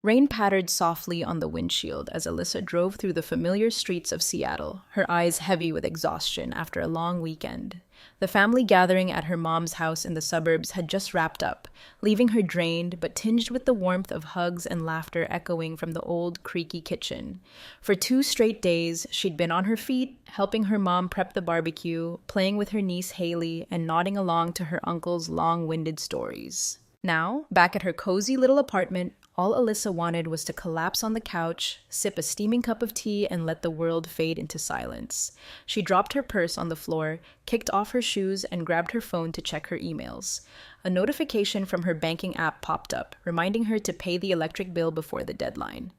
Rain pattered softly on the windshield as Alyssa drove through the familiar streets of Seattle, her eyes heavy with exhaustion after a long weekend. The family gathering at her mom's house in the suburbs had just wrapped up, leaving her drained but tinged with the warmth of hugs and laughter echoing from the old, creaky kitchen. For 2 straight days, she'd been on her feet, helping her mom prep the barbecue, playing with her niece Haley, and nodding along to her uncle's long-winded stories. Now, back at her cozy little apartment, all Alyssa wanted was to collapse on the couch, sip a steaming cup of tea, and let the world fade into silence. She dropped her purse on the floor, kicked off her shoes, and grabbed her phone to check her emails. A notification from her banking app popped up, reminding her to pay the electric bill before the deadline.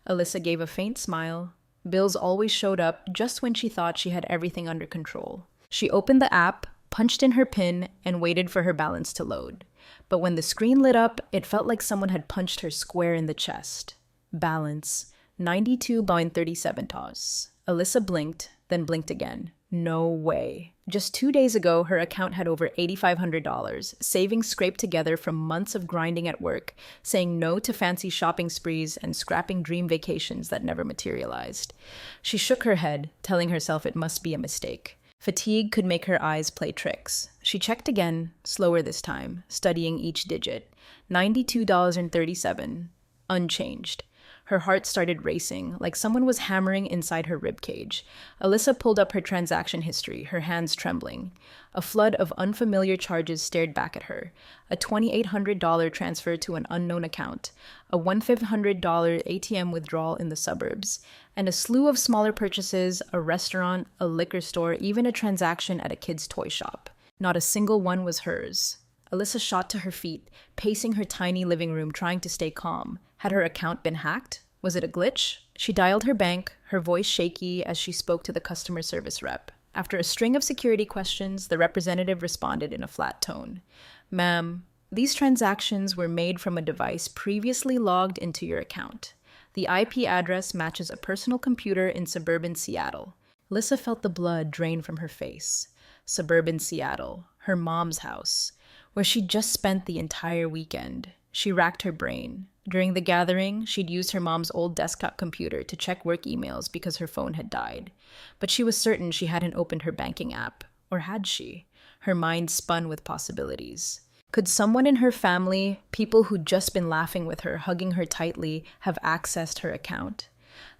Alyssa gave a faint smile. Bills always showed up just when she thought she had everything under control. She opened the app, punched in her PIN, and waited for her balance to load. But when the screen lit up, it felt like someone had punched her square in the chest. Balance, 92.37 TOS. Alyssa blinked, then blinked again. No way. Just 2 days ago, her account had over $8,500, savings scraped together from months of grinding at work, saying no to fancy shopping sprees, and scrapping dream vacations that never materialized. She shook her head, telling herself it must be a mistake. Fatigue could make her eyes play tricks. She checked again, slower this time, studying each digit. $92.37. Unchanged. Her heart started racing, like someone was hammering inside her ribcage. Alyssa pulled up her transaction history, her hands trembling. A flood of unfamiliar charges stared back at her. A $2,800 transfer to an unknown account, a $1,500 ATM withdrawal in the suburbs, and a slew of smaller purchases, a restaurant, a liquor store, even a transaction at a kid's toy shop. Not a single one was hers. Alyssa shot to her feet, pacing her tiny living room, trying to stay calm. Had her account been hacked? Was it a glitch? She dialed her bank, her voice shaky as she spoke to the customer service rep. After a string of security questions, the representative responded in a flat tone. "Ma'am, these transactions were made from a device previously logged into your account. The IP address matches a personal computer in suburban Seattle." Alyssa felt the blood drain from her face. Suburban Seattle, her mom's house, where she'd just spent the entire weekend. She racked her brain. During the gathering, she'd used her mom's old desktop computer to check work emails because her phone had died. But she was certain she hadn't opened her banking app. Or had she? Her mind spun with possibilities. Could someone in her family, people who'd just been laughing with her, hugging her tightly, have accessed her account?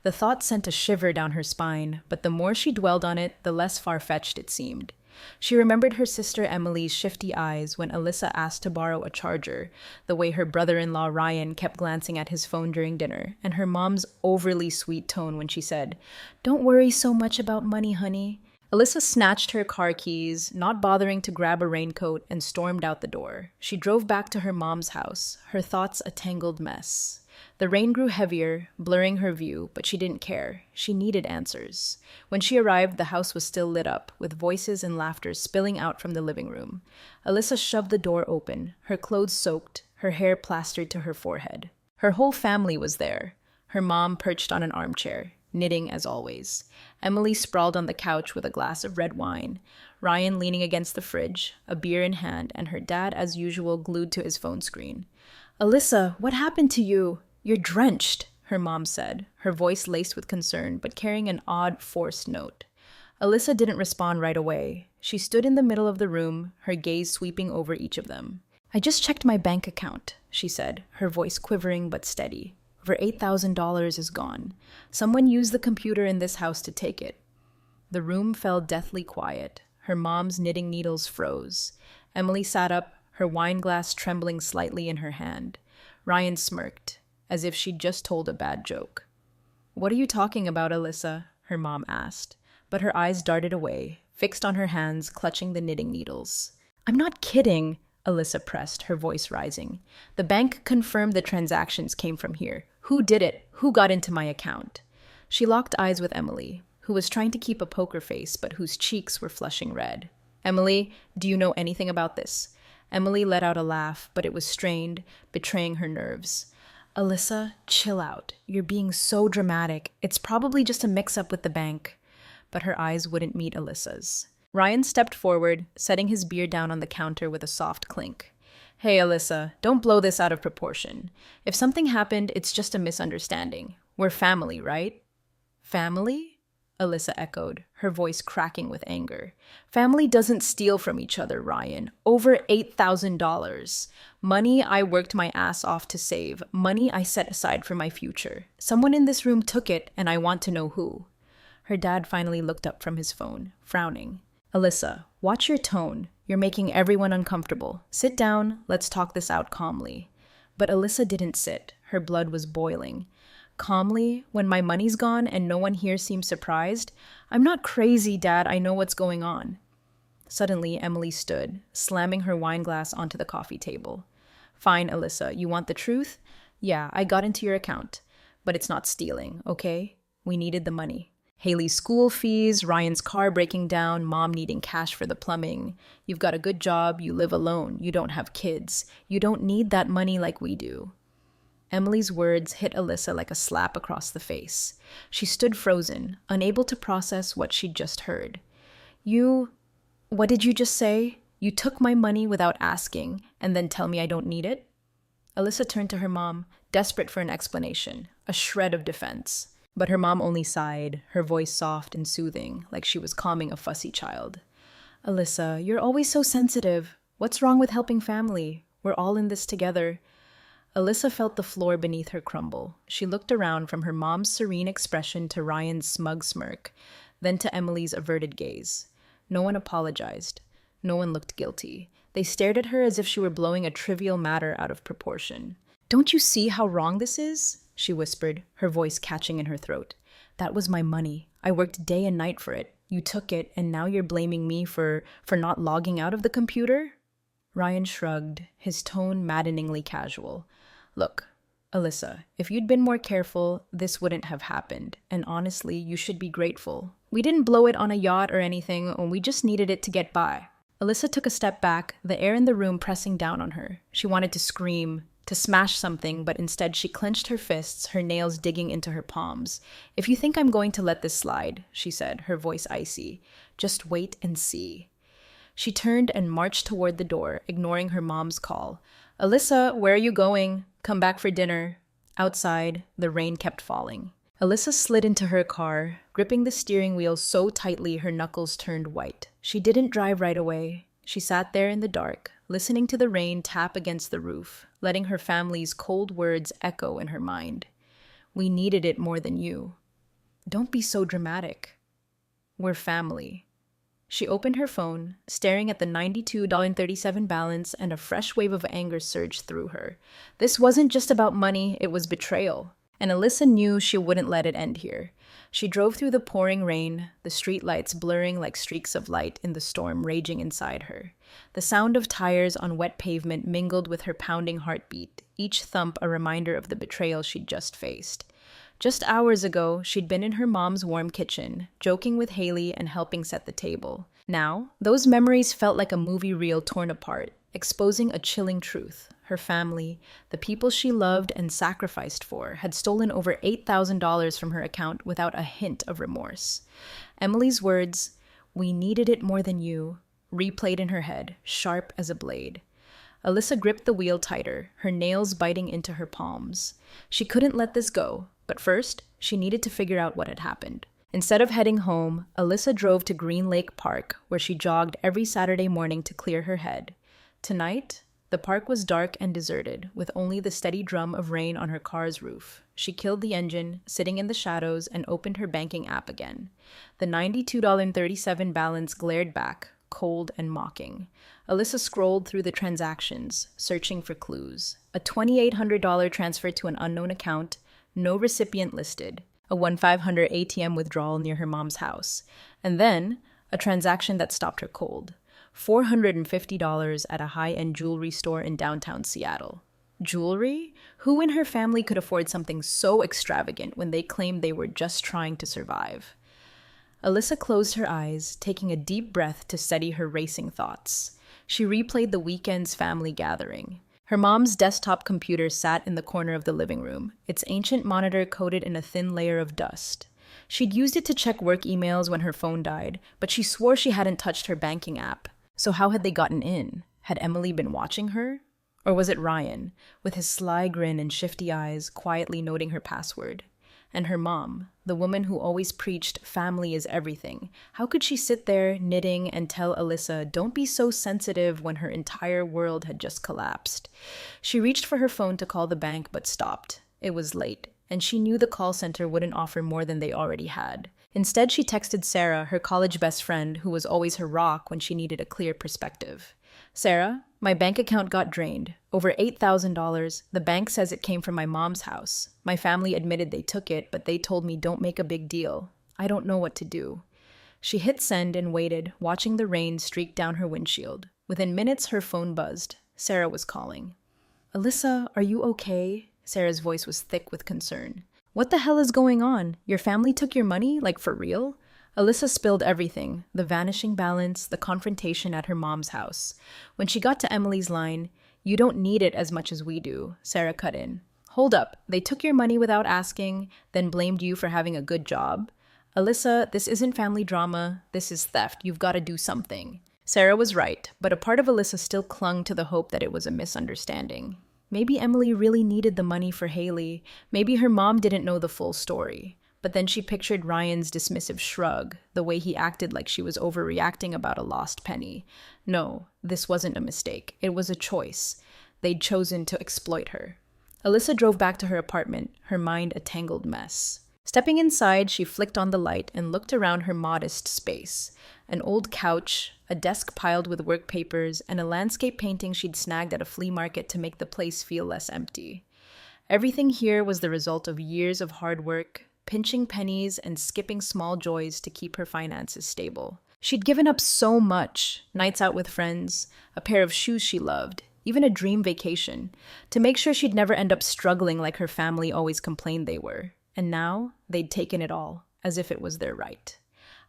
The thought sent a shiver down her spine, but the more she dwelled on it, the less far-fetched it seemed. She remembered her sister Emily's shifty eyes when Alyssa asked to borrow a charger, the way her brother-in-law Ryan kept glancing at his phone during dinner, and her mom's overly sweet tone when she said, "Don't worry so much about money, honey." Alyssa snatched her car keys, not bothering to grab a raincoat, and stormed out the door. She drove back to her mom's house, her thoughts a tangled mess. The rain grew heavier, blurring her view, but she didn't care. She needed answers. When she arrived, the house was still lit up, with voices and laughter spilling out from the living room. Alyssa shoved the door open, her clothes soaked, her hair plastered to her forehead. Her whole family was there. Her mom perched on an armchair, knitting as always. Emily sprawled on the couch with a glass of red wine. Ryan leaning against the fridge, a beer in hand, and her dad, as usual, glued to his phone screen. "Alyssa, what happened to you? You're drenched," her mom said, her voice laced with concern, but carrying an odd, forced note. Alyssa didn't respond right away. She stood in the middle of the room, her gaze sweeping over each of them. "I just checked my bank account," she said, her voice quivering but steady. "Over $8,000 is gone. Someone used the computer in this house to take it." The room fell deathly quiet. Her mom's knitting needles froze. Emily sat up, her wine glass trembling slightly in her hand. Ryan smirked, as if she'd just told a bad joke. "What are you talking about, Alyssa?" her mom asked, but her eyes darted away, fixed on her hands clutching the knitting needles. "I'm not kidding," Alyssa pressed, her voice rising. "The bank confirmed the transactions came from here. Who did it? Who got into my account?" She locked eyes with Emily, who was trying to keep a poker face but whose cheeks were flushing red. "Emily, do you know anything about this?" Emily let out a laugh, but it was strained, betraying her nerves. "Alyssa, chill out. You're being so dramatic. It's probably just a mix-up with the bank." But her eyes wouldn't meet Alyssa's. Ryan stepped forward, setting his beer down on the counter with a soft clink. Hey, Alyssa, don't blow this out of proportion. If something happened, it's just a misunderstanding. We're family, right? Family? Alyssa echoed, her voice cracking with anger. Family doesn't steal from each other, Ryan. Over $8,000. Money I worked my ass off to save. Money I set aside for my future. Someone in this room took it, and I want to know who. Her dad finally looked up from his phone, frowning. Alyssa, watch your tone. You're making everyone uncomfortable. Sit down, let's talk this out calmly. But Alyssa didn't sit. Her blood was boiling. Calmly, when my money's gone and no one here seems surprised? I'm not crazy, Dad. I know what's going on. Suddenly, Emily stood, slamming her wine glass onto the coffee table. Fine, Alyssa, you want the truth? Yeah, I got into your account. But it's not stealing, okay? We needed the money. Haley's school fees, Ryan's car breaking down, mom needing cash for the plumbing. You've got a good job, you live alone, you don't have kids. You don't need that money like we do. Emily's words hit Alyssa like a slap across the face. She stood frozen, unable to process what she'd just heard. What did you just say? You took my money without asking, and then tell me I don't need it? Alyssa turned to her mom, desperate for an explanation, a shred of defense. But her mom only sighed, her voice soft and soothing, like she was calming a fussy child. Alyssa, you're always so sensitive. What's wrong with helping family? We're all in this together. Alyssa felt the floor beneath her crumble. She looked around from her mom's serene expression to Ryan's smug smirk, then to Emily's averted gaze. No one apologized. No one looked guilty. They stared at her as if she were blowing a trivial matter out of proportion. Don't you see how wrong this is? She whispered, her voice catching in her throat. That was my money. I worked day and night for it. You took it, and now you're blaming me for not logging out of the computer? Ryan shrugged, his tone maddeningly casual. Look, Alyssa, if you'd been more careful, this wouldn't have happened. And honestly, you should be grateful. We didn't blow it on a yacht or anything, and we just needed it to get by. Alyssa took a step back, the air in the room pressing down on her. She wanted to scream, to smash something, but instead she clenched her fists, her nails digging into her palms. If you think I'm going to let this slide, she said, her voice icy, just wait and see. She turned and marched toward the door, ignoring her mom's call. Alyssa, where are you going? Come back for dinner. Outside, the rain kept falling. Alyssa slid into her car, gripping the steering wheel so tightly her knuckles turned white. She didn't drive right away. She sat there in the dark, listening to the rain tap against the roof, letting her family's cold words echo in her mind. We needed it more than you. Don't be so dramatic. We're family. She opened her phone, staring at the $92.37 balance, and a fresh wave of anger surged through her. This wasn't just about money, it was betrayal. And Alyssa knew she wouldn't let it end here. She drove through the pouring rain, the streetlights blurring like streaks of light in the storm raging inside her. The sound of tires on wet pavement mingled with her pounding heartbeat, each thump a reminder of the betrayal she'd just faced. Just hours ago, she'd been in her mom's warm kitchen, joking with Haley and helping set the table. Now, those memories felt like a movie reel torn apart, exposing a chilling truth. Her family, the people she loved and sacrificed for, had stolen over $8,000 from her account without a hint of remorse. Emily's words, "We needed it more than you," replayed in her head, sharp as a blade. Alyssa gripped the wheel tighter, her nails biting into her palms. She couldn't let this go, but first, she needed to figure out what had happened. Instead of heading home, Alyssa drove to Green Lake Park, where she jogged every Saturday morning to clear her head. Tonight, the park was dark and deserted, with only the steady drum of rain on her car's roof. She killed the engine, sitting in the shadows, and opened her banking app again. The $92.37 balance glared back, cold and mocking. Alyssa scrolled through the transactions, searching for clues. A $2,800 transfer to an unknown account, no recipient listed. A 1-500 ATM withdrawal near her mom's house. And then, a transaction that stopped her cold. $450 at a high-end jewelry store in downtown Seattle. Jewelry? Who in her family could afford something so extravagant when they claimed they were just trying to survive? Alyssa closed her eyes, taking a deep breath to steady her racing thoughts. She replayed the weekend's family gathering. Her mom's desktop computer sat in the corner of the living room, its ancient monitor coated in a thin layer of dust. She'd used it to check work emails when her phone died, but she swore she hadn't touched her banking app. So how had they gotten in? Had Emily been watching her? Or was it Ryan, with his sly grin and shifty eyes, quietly noting her password? And her mom, the woman who always preached family is everything. How could she sit there knitting and tell Alyssa, don't be so sensitive when her entire world had just collapsed? She reached for her phone to call the bank but stopped. It was late, and she knew the call center wouldn't offer more than they already had. Instead, she texted Sarah, her college best friend, who was always her rock when she needed a clear perspective. Sarah, my bank account got drained. Over $8,000. The bank says it came from my mom's house. My family admitted they took it, but they told me don't make a big deal. I don't know what to do. She hit send and waited, watching the rain streak down her windshield. Within minutes, her phone buzzed. Sarah was calling. Alyssa, are you okay? Sarah's voice was thick with concern. What the hell is going on? Your family took your money? Like, for real? Alyssa spilled everything, the vanishing balance, the confrontation at her mom's house. When she got to Emily's line, you don't need it as much as we do, Sarah cut in. Hold up, they took your money without asking, then blamed you for having a good job? Alyssa, this isn't family drama, this is theft, you've got to do something. Sarah was right, but a part of Alyssa still clung to the hope that it was a misunderstanding. Maybe Emily really needed the money for Haley. Maybe her mom didn't know the full story. But then she pictured Ryan's dismissive shrug, the way he acted like she was overreacting about a lost penny. No, this wasn't a mistake. It was a choice. They'd chosen to exploit her. Alyssa drove back to her apartment, her mind a tangled mess. Stepping inside, she flicked on the light and looked around her modest space. An old couch, a desk piled with work papers, and a landscape painting she'd snagged at a flea market to make the place feel less empty. Everything here was the result of years of hard work, pinching pennies and skipping small joys to keep her finances stable. She'd given up so much, nights out with friends, a pair of shoes she loved, even a dream vacation, to make sure she'd never end up struggling like her family always complained they were. And now, they'd taken it all, as if it was their right.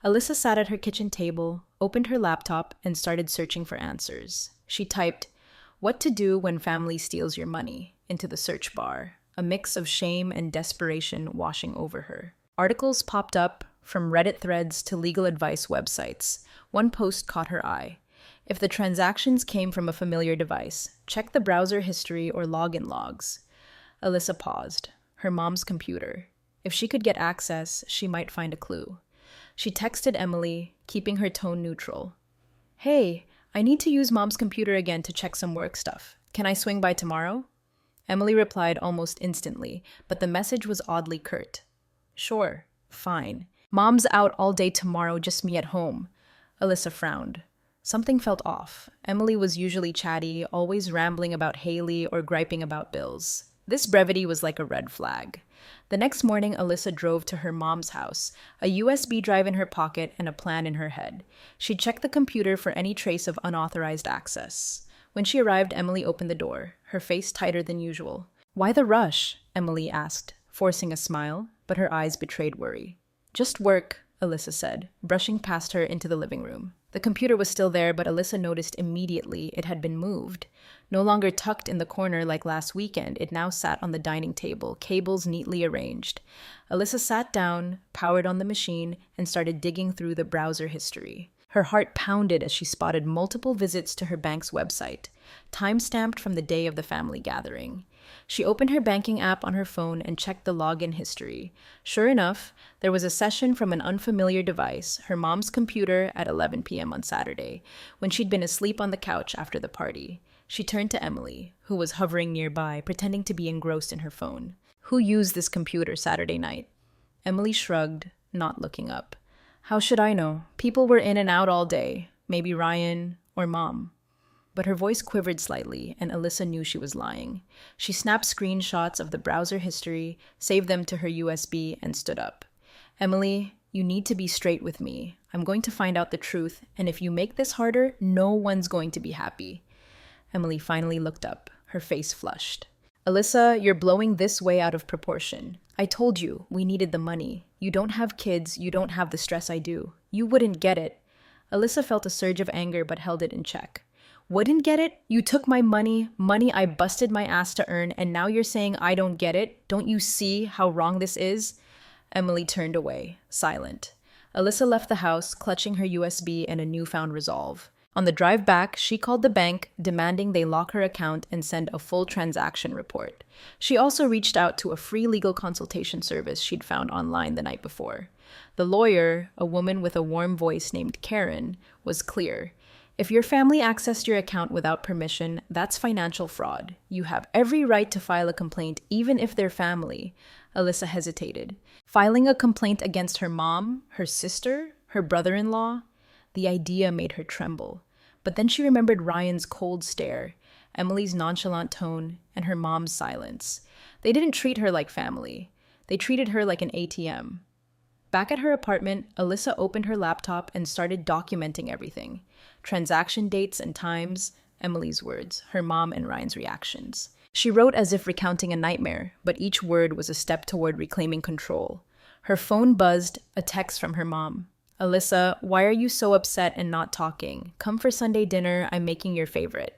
Alyssa sat at her kitchen table, opened her laptop, and started searching for answers. She typed, "What to do when family steals your money," into the search bar, a mix of shame and desperation washing over her. Articles popped up, from Reddit threads to legal advice websites. One post caught her eye. If the transactions came from a familiar device, check the browser history or login logs. Alyssa paused. Her mom's computer. If she could get access, she might find a clue. She texted Emily, keeping her tone neutral. "Hey, I need to use mom's computer again to check some work stuff. Can I swing by tomorrow?" Emily replied almost instantly, but the message was oddly curt. "Sure, fine. Mom's out all day tomorrow, just me at home." Alyssa frowned. Something felt off. Emily was usually chatty, always rambling about Haley or griping about bills. This brevity was like a red flag. The next morning, Alyssa drove to her mom's house, a USB drive in her pocket and a plan in her head. She checked the computer for any trace of unauthorized access. When she arrived, Emily opened the door, her face tighter than usual. "Why the rush?" Emily asked, forcing a smile, but her eyes betrayed worry. "Just work," Alyssa said, brushing past her into the living room. The computer was still there, but Alyssa noticed immediately it had been moved. No longer tucked in the corner like last weekend, it now sat on the dining table, cables neatly arranged. Alyssa sat down, powered on the machine, and started digging through the browser history. Her heart pounded as she spotted multiple visits to her bank's website, time-stamped from the day of the family gathering. She opened her banking app on her phone and checked the login history. Sure enough, there was a session from an unfamiliar device, her mom's computer, at 11 p.m. on Saturday, when she'd been asleep on the couch after the party. She turned to Emily, who was hovering nearby, pretending to be engrossed in her phone. "Who used this computer Saturday night?" Emily shrugged, not looking up. "How should I know? People were in and out all day. Maybe Ryan or Mom." But her voice quivered slightly, and Alyssa knew she was lying. She snapped screenshots of the browser history, saved them to her USB, and stood up. "Emily, you need to be straight with me. I'm going to find out the truth, and if you make this harder, no one's going to be happy." Emily finally looked up, her face flushed. "Alyssa, you're blowing this way out of proportion. I told you, we needed the money. You don't have kids, you don't have the stress I do. You wouldn't get it." Alyssa felt a surge of anger but held it in check. "Wouldn't get it? You took my money I busted my ass to earn, and now you're saying I don't get it? Don't you see how wrong this is?" Emily turned away, silent. Alyssa left the house, clutching her USB and a newfound resolve. On the drive back, she called the bank, demanding they lock her account and send a full transaction report. She also reached out to a free legal consultation service she'd found online the night before. The lawyer, a woman with a warm voice named Karen, was clear. If your family accessed your account without permission, that's financial fraud. You have every right to file a complaint, even if they're family. Alyssa hesitated. Filing a complaint against her mom, her sister, her brother-in-law? The idea made her tremble. But then she remembered Ryan's cold stare, Emily's nonchalant tone, and her mom's silence. They didn't treat her like family. They treated her like an ATM. Back at her apartment, Alyssa opened her laptop and started documenting everything. Transaction dates and times, Emily's words, her mom and Ryan's reactions. She wrote as if recounting a nightmare, but each word was a step toward reclaiming control. Her phone buzzed, a text from her mom. Alyssa, why are you so upset and not talking? Come for Sunday dinner, I'm making your favorite.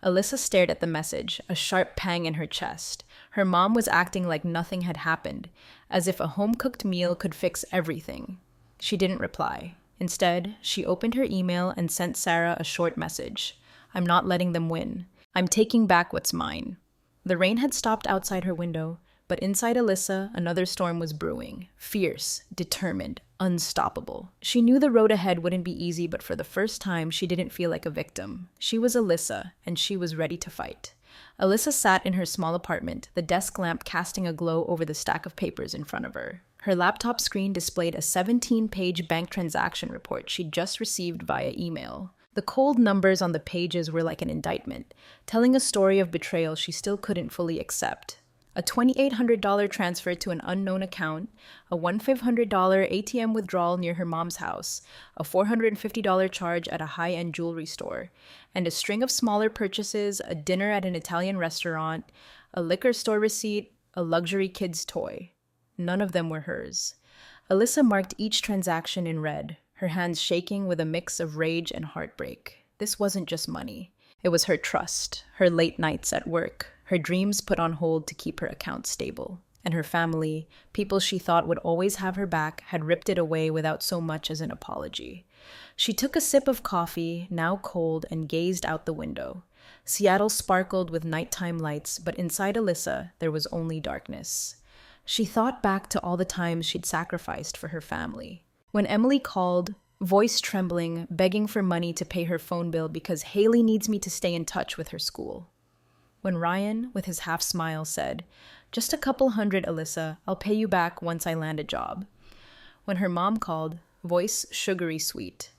Alyssa stared at the message, a sharp pang in her chest. Her mom was acting like nothing had happened, as if a home-cooked meal could fix everything. She didn't reply. Instead, she opened her email and sent Sarah a short message. I'm not letting them win. I'm taking back what's mine. The rain had stopped outside her window, but inside Alyssa, another storm was brewing. Fierce, determined, unstoppable. She knew the road ahead wouldn't be easy, but for the first time, she didn't feel like a victim. She was Alyssa, and she was ready to fight. Alyssa sat in her small apartment, the desk lamp casting a glow over the stack of papers in front of her. Her laptop screen displayed a 17-page bank transaction report she'd just received via email. The cold numbers on the pages were like an indictment, telling a story of betrayal she still couldn't fully accept. A $2,800 transfer to an unknown account, a $1,500 ATM withdrawal near her mom's house, a $450 charge at a high-end jewelry store, and a string of smaller purchases, a dinner at an Italian restaurant, a liquor store receipt, a luxury kid's toy. None of them were hers. Alyssa marked each transaction in red, her hands shaking with a mix of rage and heartbreak. This wasn't just money. It was her trust, her late nights at work, her dreams put on hold to keep her account stable. And her family, people she thought would always have her back, had ripped it away without so much as an apology. She took a sip of coffee, now cold, and gazed out the window. Seattle sparkled with nighttime lights, but inside Alyssa, there was only darkness. She thought back to all the times she'd sacrificed for her family. When Emily called, voice trembling, begging for money to pay her phone bill because Haley needs me to stay in touch with her school. When Ryan, with his half-smile, said, just a couple hundred, Alyssa, I'll pay you back once I land a job. When her mom called, voice sugary sweet.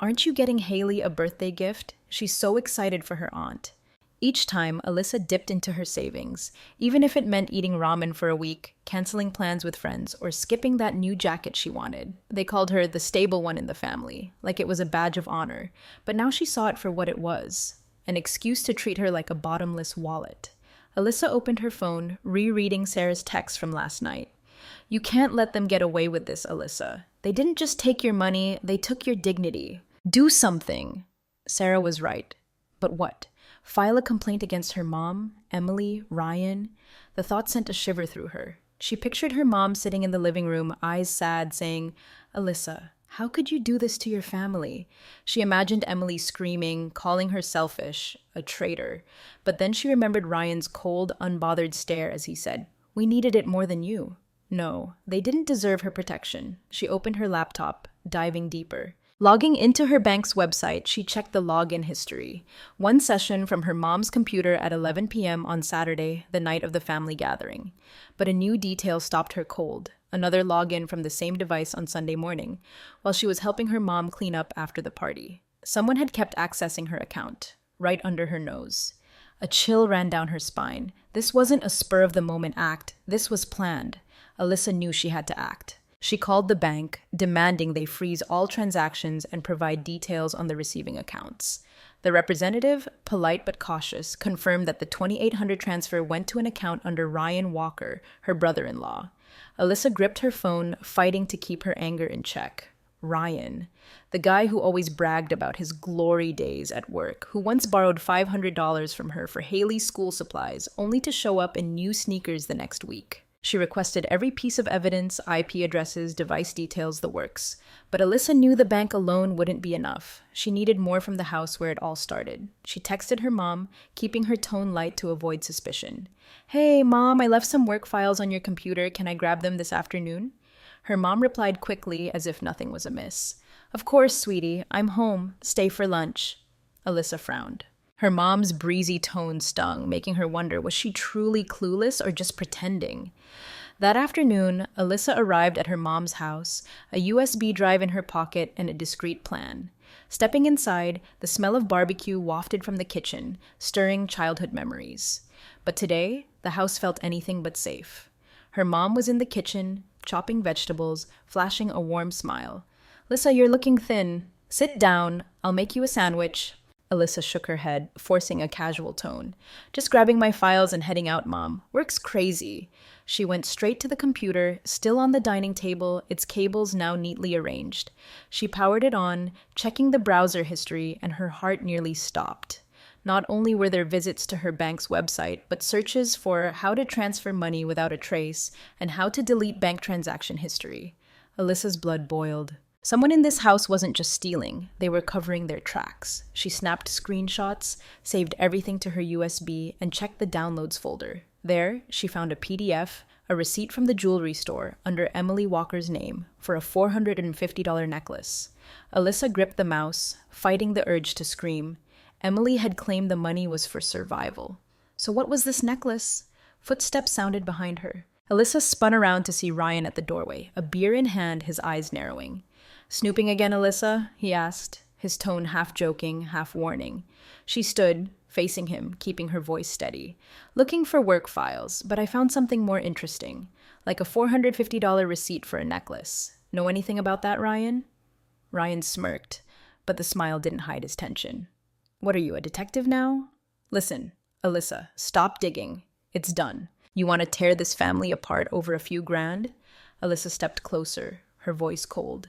Aren't you getting Haley a birthday gift? She's so excited for her aunt. Each time, Alyssa dipped into her savings, even if it meant eating ramen for a week, canceling plans with friends, or skipping that new jacket she wanted. They called her the stable one in the family, like it was a badge of honor, but now she saw it for what it was, an excuse to treat her like a bottomless wallet. Alyssa opened her phone, rereading Sarah's text from last night. You can't let them get away with this, Alyssa. They didn't just take your money, they took your dignity. Do something. Sarah was right. But what? File a complaint against her mom, Emily, Ryan? The thought sent a shiver through her. She pictured her mom sitting in the living room, eyes sad, saying, Alyssa, how could you do this to your family? She imagined Emily screaming, calling her selfish, a traitor. But then she remembered Ryan's cold, unbothered stare as he said, we needed it more than you. No, they didn't deserve her protection. She opened her laptop, diving deeper. Logging into her bank's website, she checked the login history. One session from her mom's computer at 11 p.m. on Saturday, the night of the family gathering. But a new detail stopped her cold. Another login from the same device on Sunday morning, while she was helping her mom clean up after the party. Someone had kept accessing her account, right under her nose. A chill ran down her spine. This wasn't a spur-of-the-moment act. This was planned. Alyssa knew she had to act. She called the bank, demanding they freeze all transactions and provide details on the receiving accounts. The representative, polite but cautious, confirmed that the $2,800 transfer went to an account under Ryan Walker, her brother-in-law. Alyssa gripped her phone, fighting to keep her anger in check. Ryan, the guy who always bragged about his glory days at work, who once borrowed $500 from her for Haley's school supplies, only to show up in new sneakers the next week. She requested every piece of evidence, IP addresses, device details, the works. But Alyssa knew the bank alone wouldn't be enough. She needed more from the house where it all started. She texted her mom, keeping her tone light to avoid suspicion. "Hey, Mom, I left some work files on your computer. Can I grab them this afternoon?" Her mom replied quickly, as if nothing was amiss. "Of course, sweetie. I'm home. Stay for lunch." Alyssa frowned. Her mom's breezy tone stung, making her wonder, was she truly clueless or just pretending? That afternoon, Alyssa arrived at her mom's house, a USB drive in her pocket, and a discreet plan. Stepping inside, the smell of barbecue wafted from the kitchen, stirring childhood memories. But today, the house felt anything but safe. Her mom was in the kitchen, chopping vegetables, flashing a warm smile. "Alyssa, you're looking thin. Sit down. I'll make you a sandwich." Alyssa shook her head, forcing a casual tone. "Just grabbing my files and heading out, Mom. Work's crazy." She went straight to the computer, still on the dining table, its cables now neatly arranged. She powered it on, checking the browser history, and her heart nearly stopped. Not only were there visits to her bank's website, but searches for how to transfer money without a trace and how to delete bank transaction history. Alyssa's blood boiled. Someone in this house wasn't just stealing, they were covering their tracks. She snapped screenshots, saved everything to her USB, and checked the downloads folder. There, she found a PDF, a receipt from the jewelry store under Emily Walker's name for a $450 necklace. Alyssa gripped the mouse, fighting the urge to scream. Emily had claimed the money was for survival. So what was this necklace? Footsteps sounded behind her. Alyssa spun around to see Ryan at the doorway, a beer in hand, his eyes narrowing. "Snooping again, Alyssa?" he asked, his tone half joking, half warning. She stood, facing him, keeping her voice steady. "Looking for work files, but I found something more interesting, like a $450 receipt for a necklace. Know anything about that, Ryan?" Ryan smirked, but the smile didn't hide his tension. "What are you, a detective now?" "Listen, Alyssa, stop digging. It's done. You want to tear this family apart over a few grand?" Alyssa stepped closer, her voice cold.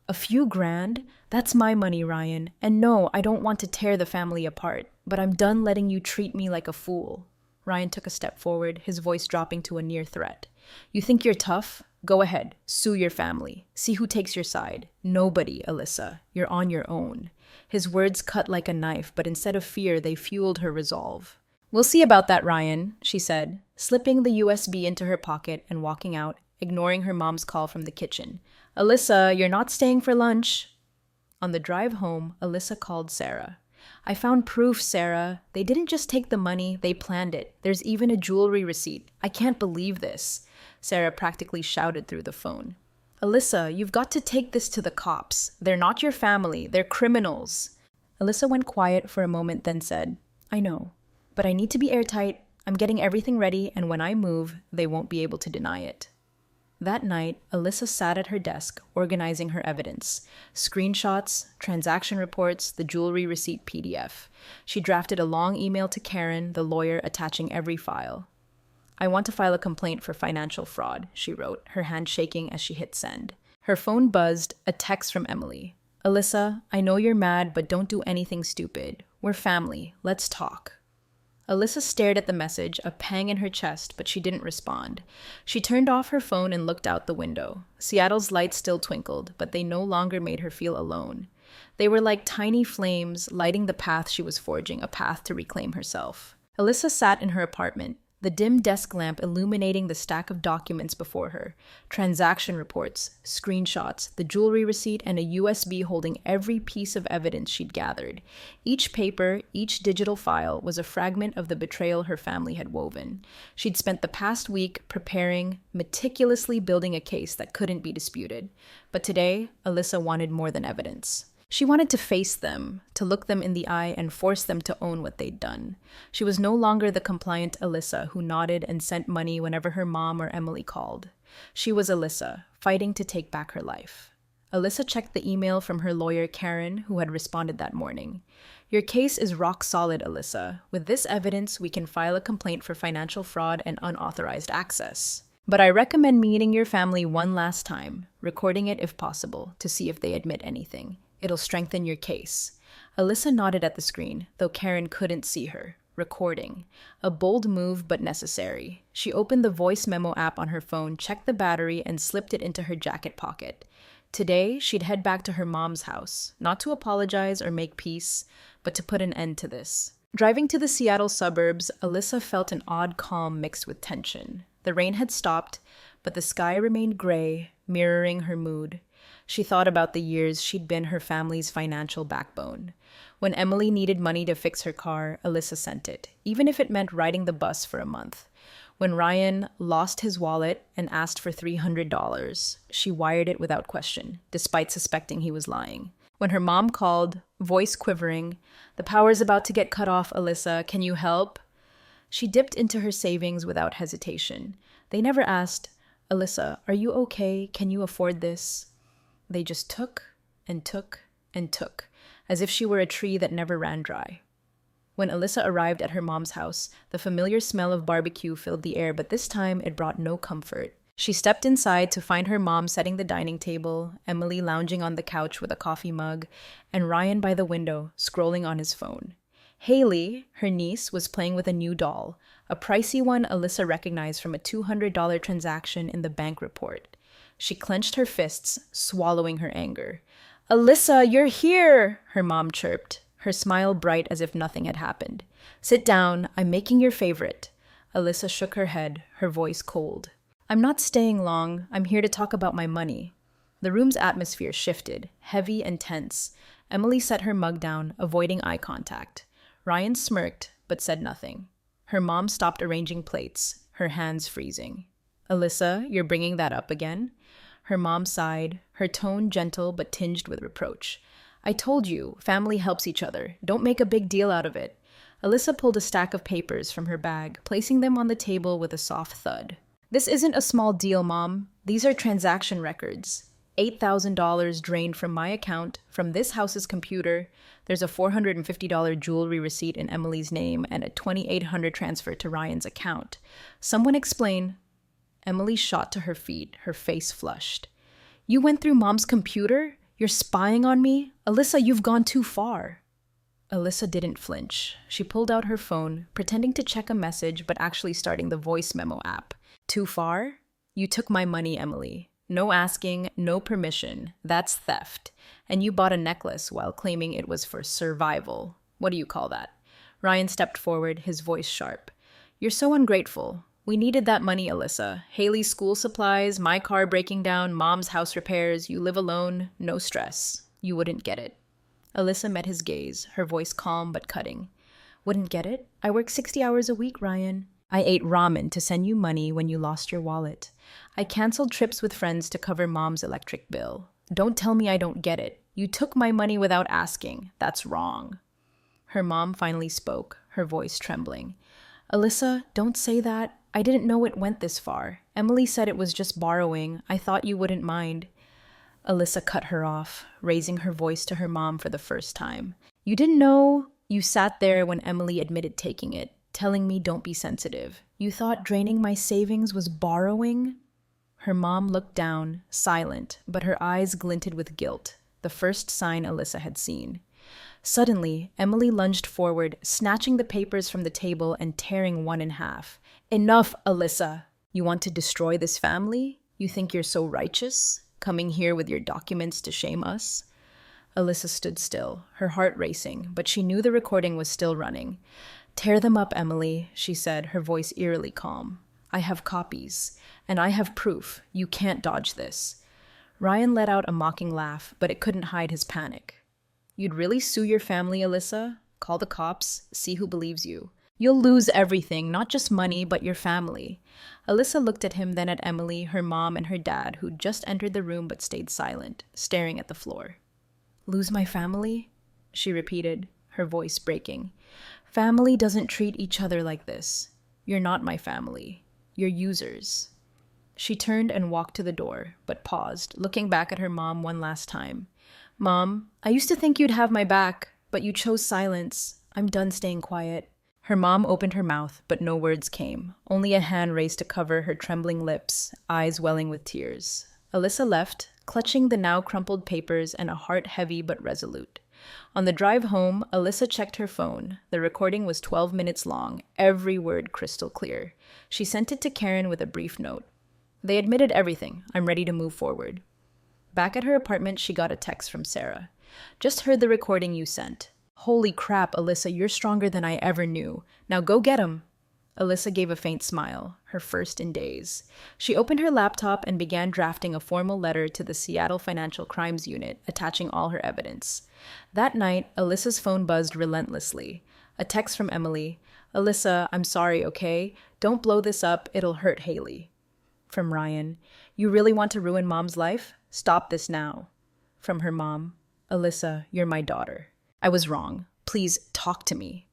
"A few grand? That's my money, Ryan. And no, I don't want to tear the family apart, but I'm done letting you treat me like a fool." Ryan took a step forward, his voice dropping to a near threat. "You think you're tough? Go ahead, sue your family. See who takes your side. Nobody, Alyssa. You're on your own." His words cut like a knife, but instead of fear, they fueled her resolve. "We'll see about that, Ryan," she said, slipping the USB into her pocket and walking out, ignoring her mom's call from the kitchen. "Alyssa, you're not staying for lunch." On the drive home, Alyssa called Sarah. "I found proof, Sarah. They didn't just take the money, they planned it. There's even a jewelry receipt. I can't believe this." Sarah practically shouted through the phone. "Alyssa, you've got to take this to the cops. They're not your family, they're criminals." Alyssa went quiet for a moment, then said, "I know, but I need to be airtight. I'm getting everything ready, and when I move, they won't be able to deny it." That night, Alyssa sat at her desk, organizing her evidence. Screenshots, transaction reports, the jewelry receipt PDF. She drafted a long email to Karen, the lawyer, attaching every file. "I want to file a complaint for financial fraud," she wrote, her hand shaking as she hit send. Her phone buzzed, a text from Emily. "Alyssa, I know you're mad, but don't do anything stupid. We're family. Let's talk." Alyssa stared at the message, a pang in her chest, but she didn't respond. She turned off her phone and looked out the window. Seattle's lights still twinkled, but they no longer made her feel alone. They were like tiny flames, lighting the path she was forging, a path to reclaim herself. Alyssa sat in her apartment, the dim desk lamp illuminating the stack of documents before her. Transaction reports, screenshots, the jewelry receipt, and a USB holding every piece of evidence she'd gathered. Each paper, each digital file was a fragment of the betrayal her family had woven. She'd spent the past week preparing, meticulously building a case that couldn't be disputed. But today, Alyssa wanted more than evidence. She wanted to face them, to look them in the eye and force them to own what they'd done. She was no longer the compliant Alyssa who nodded and sent money whenever her mom or Emily called. She was Alyssa, fighting to take back her life. Alyssa checked the email from her lawyer, Karen, who had responded that morning. "Your case is rock solid, Alyssa. With this evidence, we can file a complaint for financial fraud and unauthorized access. But I recommend meeting your family one last time, recording it if possible, to see if they admit anything. It'll strengthen your case." Alyssa nodded at the screen, though Karen couldn't see her. recording. A bold move, but necessary. She opened the voice memo app on her phone, checked the battery, and slipped it into her jacket pocket. Today, she'd head back to her mom's house, not to apologize or make peace, but to put an end to this. Driving to the Seattle suburbs, Alyssa felt an odd calm mixed with tension. The rain had stopped, but the sky remained gray, mirroring her mood. She thought about the years she'd been her family's financial backbone. When Emily needed money to fix her car, Alyssa sent it, even if it meant riding the bus for a month. When Ryan lost his wallet and asked for $300, she wired it without question, despite suspecting he was lying. When her mom called, voice quivering, "The power's about to get cut off, Alyssa. Can you help?" She dipped into her savings without hesitation. They never asked, "Alyssa, are you okay? Can you afford this?" They just took and took and took, as if she were a tree that never ran dry. When Alyssa arrived at her mom's house, the familiar smell of barbecue filled the air, but this time it brought no comfort. She stepped inside to find her mom setting the dining table, Emily lounging on the couch with a coffee mug, and Ryan by the window, scrolling on his phone. Haley, her niece, was playing with a new doll, a pricey one Alyssa recognized from a $200 transaction in the bank report. She clenched her fists, swallowing her anger. "Alyssa, you're here!" her mom chirped, her smile bright as if nothing had happened. "Sit down, I'm making your favorite." Alyssa shook her head, her voice cold. "I'm not staying long, I'm here to talk about my money." The room's atmosphere shifted, heavy and tense. Emily set her mug down, avoiding eye contact. Ryan smirked, but said nothing. Her mom stopped arranging plates, her hands freezing. "Alyssa, you're bringing that up again?" Her mom sighed, her tone gentle but tinged with reproach. "I told you, family helps each other. Don't make a big deal out of it." Alyssa pulled a stack of papers from her bag, placing them on the table with a soft thud. "This isn't a small deal, Mom. These are transaction records. $8,000 drained from my account, from this house's computer. There's a $450 jewelry receipt in Emily's name and a $2,800 transfer to Ryan's account. Someone explain." Emily shot to her feet, her face flushed. "You went through Mom's computer? You're spying on me? Alyssa, you've gone too far." Alyssa didn't flinch. She pulled out her phone, pretending to check a message, but actually starting the voice memo app. "Too far? You took my money, Emily. No asking, no permission. That's theft. And you bought a necklace while claiming it was for survival. What do you call that?" Ryan stepped forward, his voice sharp. "You're so ungrateful. We needed that money, Alyssa. Haley's school supplies, my car breaking down, Mom's house repairs. You live alone, no stress. You wouldn't get it." Alyssa met his gaze, her voice calm but cutting. "Wouldn't get it? I work 60 hours a week, Ryan. I ate ramen to send you money when you lost your wallet. I canceled trips with friends to cover Mom's electric bill. Don't tell me I don't get it. You took my money without asking. That's wrong." Her mom finally spoke, her voice trembling. "Alyssa, don't say that. I didn't know it went this far. Emily said it was just borrowing. I thought you wouldn't mind." Alyssa cut her off, raising her voice to her mom for the first time. "You didn't know? You sat there when Emily admitted taking it, telling me don't be sensitive. You thought draining my savings was borrowing?" Her mom looked down, silent, but her eyes glinted with guilt, the first sign Alyssa had seen. Suddenly, Emily lunged forward, snatching the papers from the table and tearing one in half. "Enough, Alyssa! You want to destroy this family? You think you're so righteous? Coming here with your documents to shame us?" Alyssa stood still, her heart racing, but she knew the recording was still running. "Tear them up, Emily," she said, her voice eerily calm. "I have copies, and I have proof. You can't dodge this." Ryan let out a mocking laugh, but it couldn't hide his panic. "You'd really sue your family, Alyssa? Call the cops, see who believes you. You'll lose everything, not just money, but your family." Alyssa looked at him, then at Emily, her mom, and her dad, who'd just entered the room but stayed silent, staring at the floor. "Lose my family?" she repeated, her voice breaking. "Family doesn't treat each other like this. You're not my family. You're users." She turned and walked to the door, but paused, looking back at her mom one last time. "Mom, I used to think you'd have my back, but you chose silence. I'm done staying quiet." Her mom opened her mouth, but no words came, only a hand raised to cover her trembling lips, eyes welling with tears. Alyssa left, clutching the now crumpled papers and a heart heavy but resolute. On the drive home, Alyssa checked her phone. The recording was 12 minutes long, every word crystal clear. She sent it to Karen with a brief note. They admitted everything. I'm ready to move forward. Back at her apartment, she got a text from Sarah. Just heard the recording you sent. Holy crap, Alyssa, you're stronger than I ever knew. Now go get him. Alyssa gave a faint smile, her first in days. She opened her laptop and began drafting a formal letter to the Seattle Financial Crimes Unit, attaching all her evidence. That night, Alyssa's phone buzzed relentlessly. A text from Emily. Alyssa, I'm sorry, okay? Don't blow this up, it'll hurt Haley. From Ryan. You really want to ruin Mom's life? Stop this now. From her mom. Alyssa, you're my daughter. I was wrong. Please talk to me.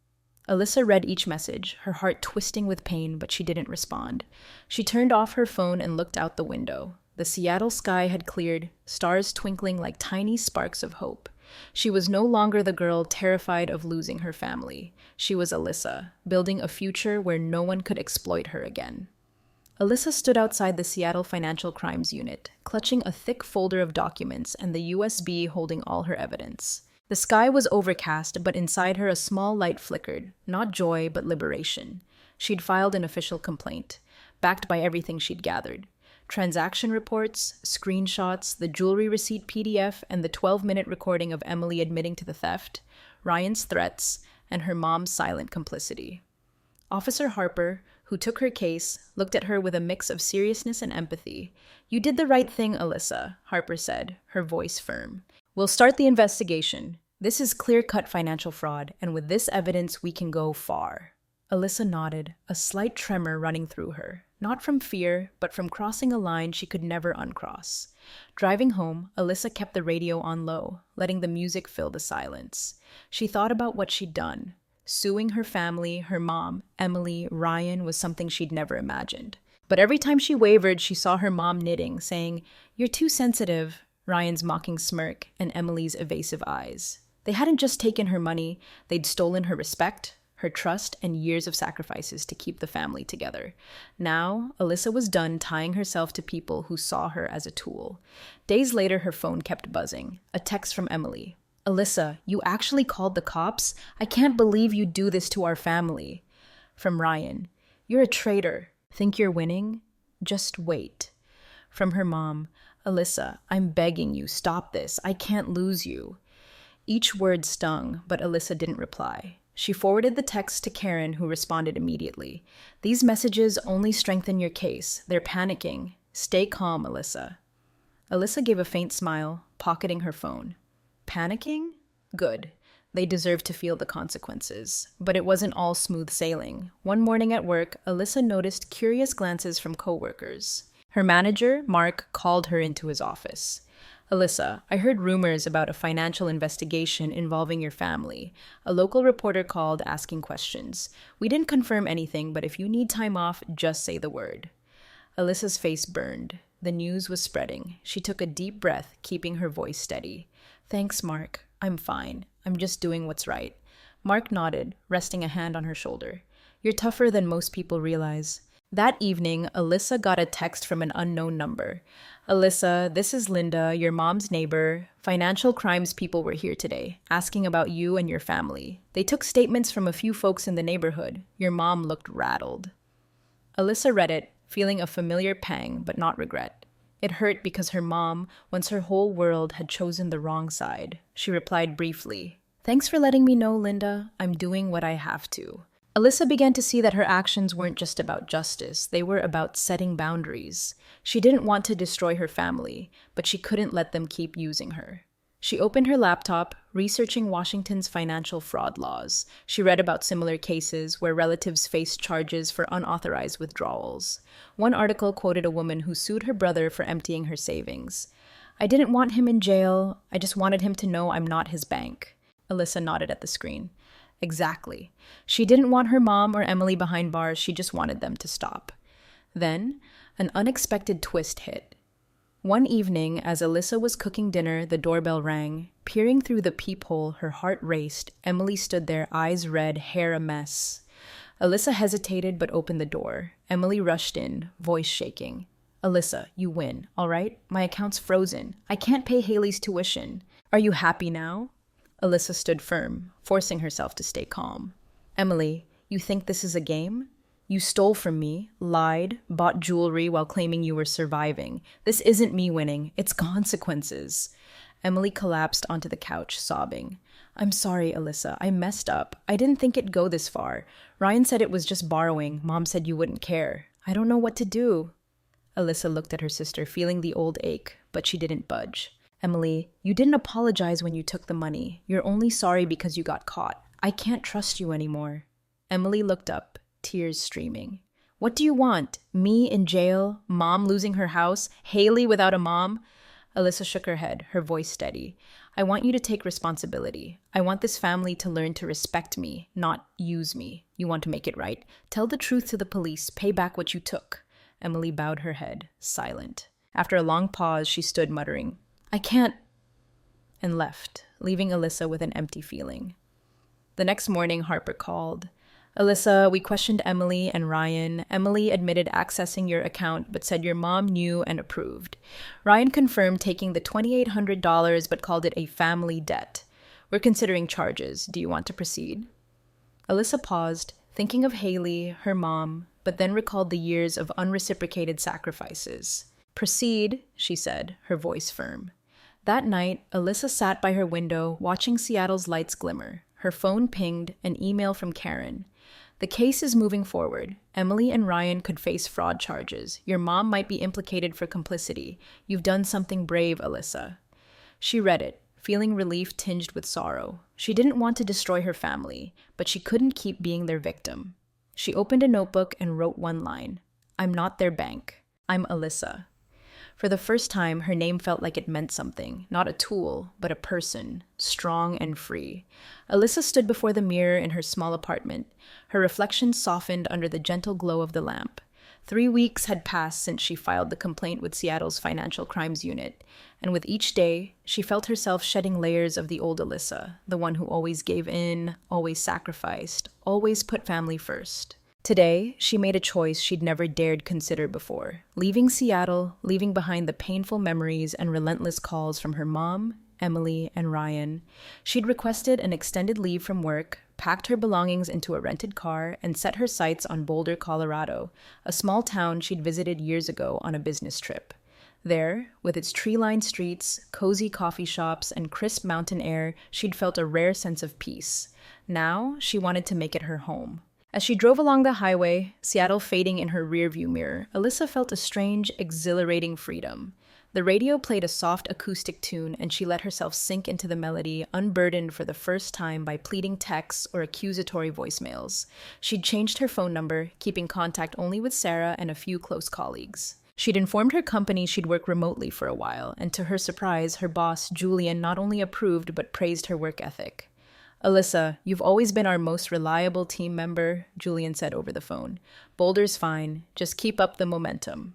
Alyssa read each message, her heart twisting with pain, but she didn't respond. She turned off her phone and looked out the window. The Seattle sky had cleared, stars twinkling like tiny sparks of hope. She was no longer the girl terrified of losing her family. She was Alyssa, building a future where no one could exploit her again. Alyssa stood outside the Seattle Financial Crimes Unit, clutching a thick folder of documents and the USB holding all her evidence. The sky was overcast, but inside her a small light flickered, not joy, but liberation. She'd filed an official complaint, backed by everything she'd gathered. Transaction reports, screenshots, the jewelry receipt PDF, and the 12-minute recording of Emily admitting to the theft, Ryan's threats, and her mom's silent complicity. Officer Harper, who took her case, looked at her with a mix of seriousness and empathy. You did the right thing, Alyssa, Harper said, her voice firm. We'll start the investigation. This is clear-cut financial fraud, and with this evidence, we can go far. Alyssa nodded, a slight tremor running through her, not from fear, but from crossing a line she could never uncross. Driving home, Alyssa kept the radio on low, letting the music fill the silence. She thought about what she'd done. Suing her family, her mom, Emily, Ryan was something she'd never imagined. But every time she wavered, she saw her mom knitting, saying, "You're too sensitive," Ryan's mocking smirk, and Emily's evasive eyes. They hadn't just taken her money, they'd stolen her respect, her trust, and years of sacrifices to keep the family together. Now, Alyssa was done tying herself to people who saw her as a tool. Days later, her phone kept buzzing. A text from Emily. Alyssa, you actually called the cops? I can't believe you do this to our family. From Ryan. You're a traitor. Think you're winning? Just wait. From her mom. Alyssa, I'm begging you, stop this. I can't lose you. Each word stung, but Alyssa didn't reply. She forwarded the text to Karen, who responded immediately. These messages only strengthen your case. They're panicking. Stay calm, Alyssa. Alyssa gave a faint smile, pocketing her phone. Panicking? Good. They deserved to feel the consequences. But it wasn't all smooth sailing. One morning at work, Alyssa noticed curious glances from coworkers. Her manager, Mark, called her into his office. Alyssa, I heard rumors about a financial investigation involving your family. A local reporter called asking questions. We didn't confirm anything, but if you need time off, just say the word. Alyssa's face burned. The news was spreading. She took a deep breath, keeping her voice steady. Thanks, Mark. I'm fine. I'm just doing what's right. Mark nodded, resting a hand on her shoulder. You're tougher than most people realize. That evening, Alyssa got a text from an unknown number. Alyssa, this is Linda, your mom's neighbor. Financial crimes people were here today, asking about you and your family. They took statements from a few folks in the neighborhood. Your mom looked rattled. Alyssa read it, feeling a familiar pang, but not regret. It hurt because her mom, once her whole world, had chosen the wrong side. She replied briefly, Thanks for letting me know, Linda. I'm doing what I have to. Alyssa began to see that her actions weren't just about justice, they were about setting boundaries. She didn't want to destroy her family, but she couldn't let them keep using her. She opened her laptop, researching Washington's financial fraud laws. She read about similar cases where relatives faced charges for unauthorized withdrawals. One article quoted a woman who sued her brother for emptying her savings. I didn't want him in jail, I just wanted him to know I'm not his bank. Alyssa nodded at the screen. Exactly. She didn't want her mom or Emily behind bars, she just wanted them to stop. Then, an unexpected twist hit. One evening, as Alyssa was cooking dinner, the doorbell rang. Peering through the peephole, her heart raced. Emily stood there, eyes red, hair a mess. Alyssa hesitated but opened the door. Emily rushed in, voice shaking. Alyssa, you win, all right? My account's frozen. I can't pay Haley's tuition. Are you happy now? Alyssa stood firm, forcing herself to stay calm. Emily, you think this is a game? You stole from me, lied, bought jewelry while claiming you were surviving. This isn't me winning, it's consequences. Emily collapsed onto the couch, sobbing. I'm sorry, Alyssa. I messed up. I didn't think it'd go this far. Ryan said it was just borrowing. Mom said you wouldn't care. I don't know what to do. Alyssa looked at her sister, feeling the old ache, but she didn't budge. Emily, you didn't apologize when you took the money. You're only sorry because you got caught. I can't trust you anymore. Emily looked up, tears streaming. What do you want? Me in jail? Mom losing her house? Haley without a mom? Alyssa shook her head, her voice steady. I want you to take responsibility. I want this family to learn to respect me, not use me. You want to make it right? Tell the truth to the police. Pay back what you took. Emily bowed her head, silent. After a long pause, she stood muttering, I can't, and left, leaving Alyssa with an empty feeling. The next morning, Harper called. Alyssa, we questioned Emily and Ryan. Emily admitted accessing your account, but said your mom knew and approved. Ryan confirmed taking the $2,800, but called it a family debt. We're considering charges. Do you want to proceed? Alyssa paused, thinking of Haley, her mom, but then recalled the years of unreciprocated sacrifices. Proceed, she said, her voice firm. That night, Alyssa sat by her window, watching Seattle's lights glimmer. Her phone pinged, an email from Karen. The case is moving forward. Emily and Ryan could face fraud charges. Your mom might be implicated for complicity. You've done something brave, Alyssa. She read it, feeling relief tinged with sorrow. She didn't want to destroy her family, but she couldn't keep being their victim. She opened a notebook and wrote one line. I'm not their bank. I'm Alyssa. For the first time, her name felt like it meant something, not a tool, but a person, strong and free. Alyssa stood before the mirror in her small apartment. Her reflection softened under the gentle glow of the lamp. 3 weeks had passed since she filed the complaint with Seattle's Financial Crimes Unit, and with each day, she felt herself shedding layers of the old Alyssa, the one who always gave in, always sacrificed, always put family first. Today, she made a choice she'd never dared consider before, leaving Seattle, leaving behind the painful memories and relentless calls from her mom, Emily, and Ryan. She'd requested an extended leave from work, packed her belongings into a rented car, and set her sights on Boulder, Colorado, a small town she'd visited years ago on a business trip. There, with its tree-lined streets, cozy coffee shops, and crisp mountain air, she'd felt a rare sense of peace. Now, she wanted to make it her home. As she drove along the highway, Seattle fading in her rearview mirror, Alyssa felt a strange, exhilarating freedom. The radio played a soft acoustic tune, and she let herself sink into the melody, unburdened for the first time by pleading texts or accusatory voicemails. She'd changed her phone number, keeping contact only with Sarah and a few close colleagues. She'd informed her company she'd work remotely for a while, and to her surprise, her boss, Julian, not only approved but praised her work ethic. Alyssa, you've always been our most reliable team member, Julian said over the phone. Boulder's fine. Just keep up the momentum.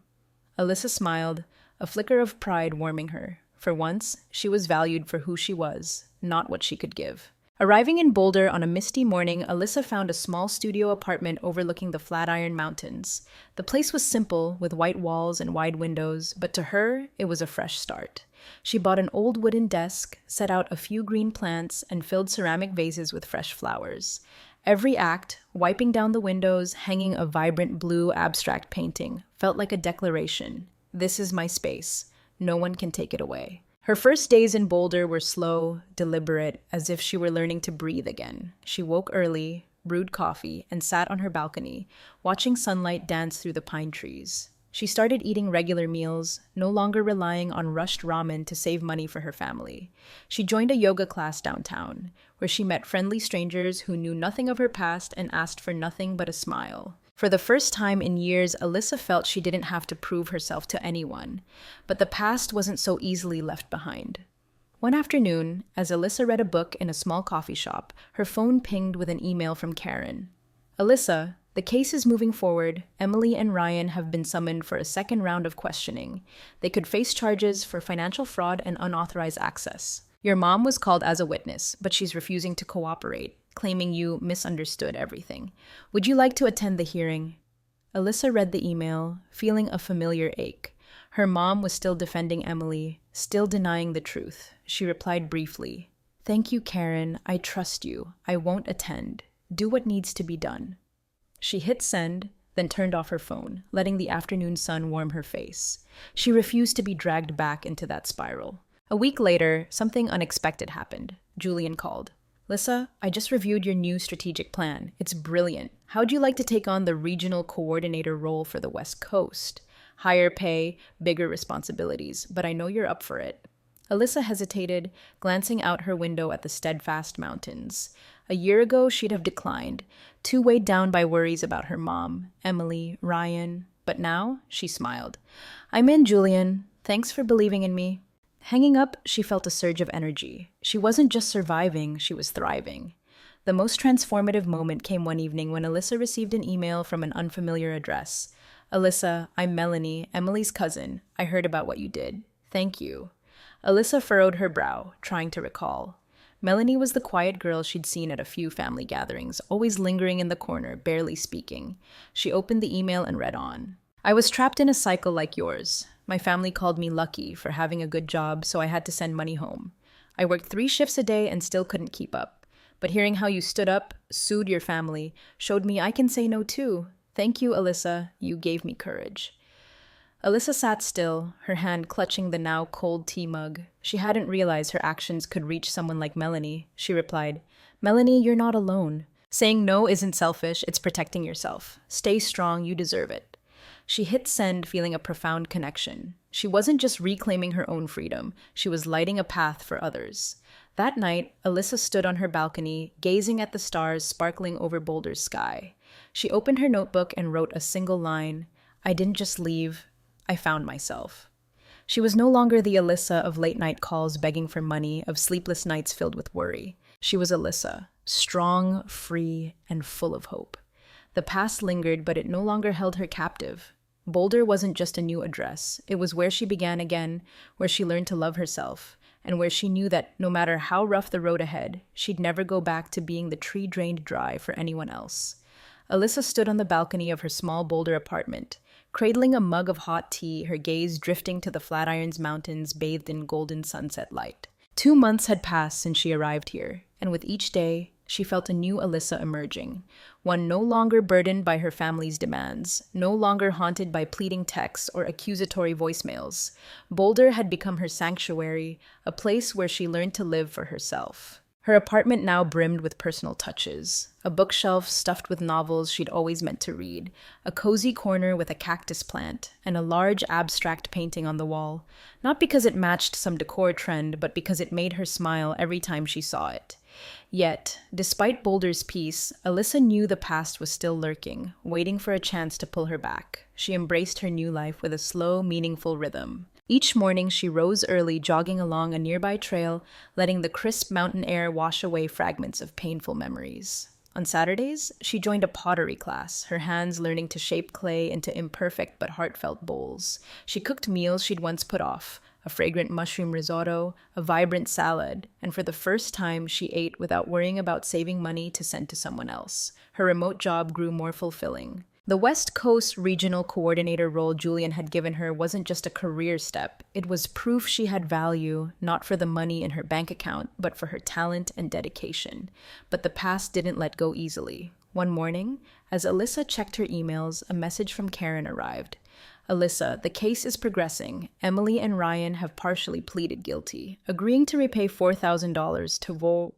Alyssa smiled, a flicker of pride warming her. For once, she was valued for who she was, not what she could give. Arriving in Boulder on a misty morning, Alyssa found a small studio apartment overlooking the Flatiron Mountains. The place was simple, with white walls and wide windows, but to her, it was a fresh start. She bought an old wooden desk, set out a few green plants, and filled ceramic vases with fresh flowers. Every act, wiping down the windows, hanging a vibrant blue abstract painting, felt like a declaration. This is my space. No one can take it away. Her first days in Boulder were slow, deliberate, as if she were learning to breathe again. She woke early, brewed coffee, and sat on her balcony, watching sunlight dance through the pine trees. She started eating regular meals, no longer relying on rushed ramen to save money for her family. She joined a yoga class downtown, where she met friendly strangers who knew nothing of her past and asked for nothing but a smile. For the first time in years, Alyssa felt she didn't have to prove herself to anyone, but the past wasn't so easily left behind. One afternoon, as Alyssa read a book in a small coffee shop, her phone pinged with an email from Karen. Alyssa, the case is moving forward. Emily and Ryan have been summoned for a second round of questioning. They could face charges for financial fraud and unauthorized access. Your mom was called as a witness, but she's refusing to cooperate, claiming you misunderstood everything. Would you like to attend the hearing? Alyssa read the email, feeling a familiar ache. Her mom was still defending Emily, still denying the truth. She replied briefly, Thank you, Karen. I trust you. I won't attend. Do what needs to be done. She hit send, then turned off her phone, letting the afternoon sun warm her face. She refused to be dragged back into that spiral. A week later, something unexpected happened. Julian called. Lissa, I just reviewed your new strategic plan. It's brilliant. How'd you like to take on the regional coordinator role for the West Coast? Higher pay, bigger responsibilities, but I know you're up for it. Alyssa hesitated, glancing out her window at the steadfast mountains. A year ago, she'd have declined, too weighed down by worries about her mom, Emily, Ryan. But now, she smiled. I'm in, Julian. Thanks for believing in me. Hanging up, she felt a surge of energy. She wasn't just surviving, she was thriving. The most transformative moment came one evening when Alyssa received an email from an unfamiliar address. Alyssa, I'm Melanie, Emily's cousin. I heard about what you did. Thank you. Alyssa furrowed her brow, trying to recall. Melanie was the quiet girl she'd seen at a few family gatherings, always lingering in the corner, barely speaking. She opened the email and read on. I was trapped in a cycle like yours. My family called me lucky for having a good job, so I had to send money home. I worked 3 shifts a day and still couldn't keep up. But hearing how you stood up, sued your family, showed me I can say no too. Thank you, Alyssa. You gave me courage. Alyssa sat still, her hand clutching the now cold tea mug. She hadn't realized her actions could reach someone like Melanie. She replied, Melanie, you're not alone. Saying no isn't selfish, it's protecting yourself. Stay strong, you deserve it. She hit send, feeling a profound connection. She wasn't just reclaiming her own freedom, she was lighting a path for others. That night, Alyssa stood on her balcony, gazing at the stars sparkling over Boulder's sky. She opened her notebook and wrote a single line, I didn't just leave, I found myself. She was no longer the Alyssa of late-night calls begging for money, of sleepless nights filled with worry. She was Alyssa, strong, free, and full of hope. The past lingered, but it no longer held her captive. Boulder wasn't just a new address. It was where she began again, where she learned to love herself, and where she knew that no matter how rough the road ahead, she'd never go back to being the tree drained dry for anyone else. Alyssa stood on the balcony of her small Boulder apartment, cradling a mug of hot tea, her gaze drifting to the Flatirons Mountains bathed in golden sunset light. 2 months had passed since she arrived here, and with each day, she felt a new Alyssa emerging, one no longer burdened by her family's demands, no longer haunted by pleading texts or accusatory voicemails. Boulder had become her sanctuary, a place where she learned to live for herself. Her apartment now brimmed with personal touches. A bookshelf stuffed with novels she'd always meant to read, a cozy corner with a cactus plant, and a large abstract painting on the wall, not because it matched some decor trend, but because it made her smile every time she saw it. Yet, despite Boulder's peace, Alyssa knew the past was still lurking, waiting for a chance to pull her back. She embraced her new life with a slow, meaningful rhythm. Each morning, she rose early, jogging along a nearby trail, letting the crisp mountain air wash away fragments of painful memories. On Saturdays, she joined a pottery class, her hands learning to shape clay into imperfect but heartfelt bowls. She cooked meals she'd once put off, a fragrant mushroom risotto, a vibrant salad, and for the first time, she ate without worrying about saving money to send to someone else. Her remote job grew more fulfilling. The West Coast Regional Coordinator role Julian had given her wasn't just a career step. It was proof she had value, not for the money in her bank account, but for her talent and dedication. But the past didn't let go easily. One morning, as Alyssa checked her emails, a message from Karen arrived. Alyssa, the case is progressing. Emily and Ryan have partially pleaded guilty, agreeing to repay $4,000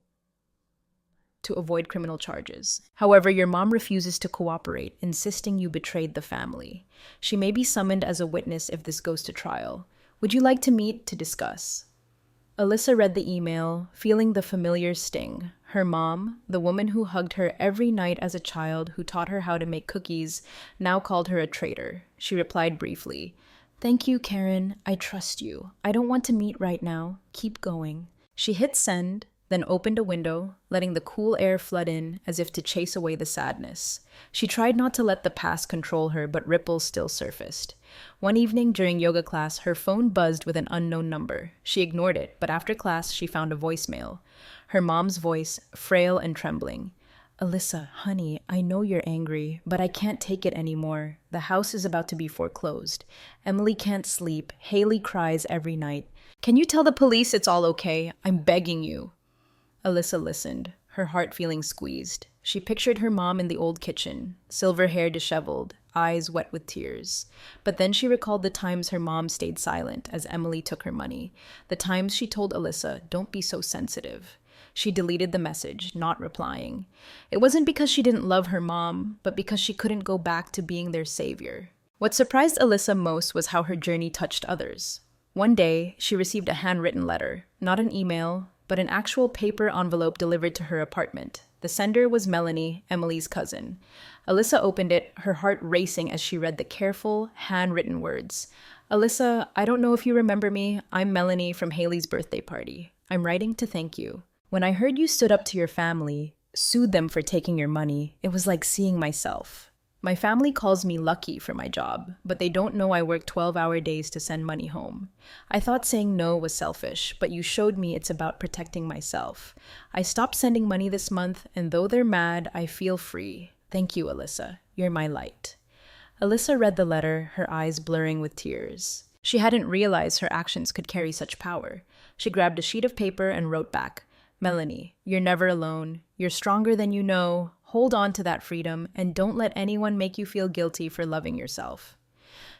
to avoid criminal charges. However, your mom refuses to cooperate, insisting you betrayed the family. She may be summoned as a witness if this goes to trial. Would you like to meet to discuss? Alyssa read the email, feeling the familiar sting. Her mom, the woman who hugged her every night as a child, who taught her how to make cookies, now called her a traitor. She replied briefly, "Thank you, Karen. I trust you. I don't want to meet right now. Keep going." She hit send, then opened a window, letting the cool air flood in as if to chase away the sadness. She tried not to let the past control her, but ripples still surfaced. One evening during yoga class, her phone buzzed with an unknown number. She ignored it, but after class, she found a voicemail. Her mom's voice, frail and trembling. "Alyssa, honey, I know you're angry, but I can't take it anymore. The house is about to be foreclosed. Emily can't sleep. Haley cries every night. Can you tell the police it's all okay? I'm begging you." Alyssa listened, her heart feeling squeezed. She pictured her mom in the old kitchen, silver hair disheveled, eyes wet with tears. But then she recalled the times her mom stayed silent as Emily took her money, the times she told Alyssa, "Don't be so sensitive." She deleted the message, not replying. It wasn't because she didn't love her mom, but because she couldn't go back to being their savior. What surprised Alyssa most was how her journey touched others. One day, she received a handwritten letter, not an email, but an actual paper envelope delivered to her apartment. The sender was Melanie, Emily's cousin. Alyssa opened it, her heart racing as she read the careful, handwritten words. "Alyssa, I don't know if you remember me. I'm Melanie from Haley's birthday party. I'm writing to thank you. When I heard you stood up to your family, sued them for taking your money, it was like seeing myself. My family calls me lucky for my job, but they don't know I work 12-hour days to send money home. I thought saying no was selfish, but you showed me it's about protecting myself. I stopped sending money this month, and though they're mad, I feel free. Thank you, Alyssa. You're my light." Alyssa read the letter, her eyes blurring with tears. She hadn't realized her actions could carry such power. She grabbed a sheet of paper and wrote back, "Melanie, you're never alone. You're stronger than you know. Hold on to that freedom, and don't let anyone make you feel guilty for loving yourself."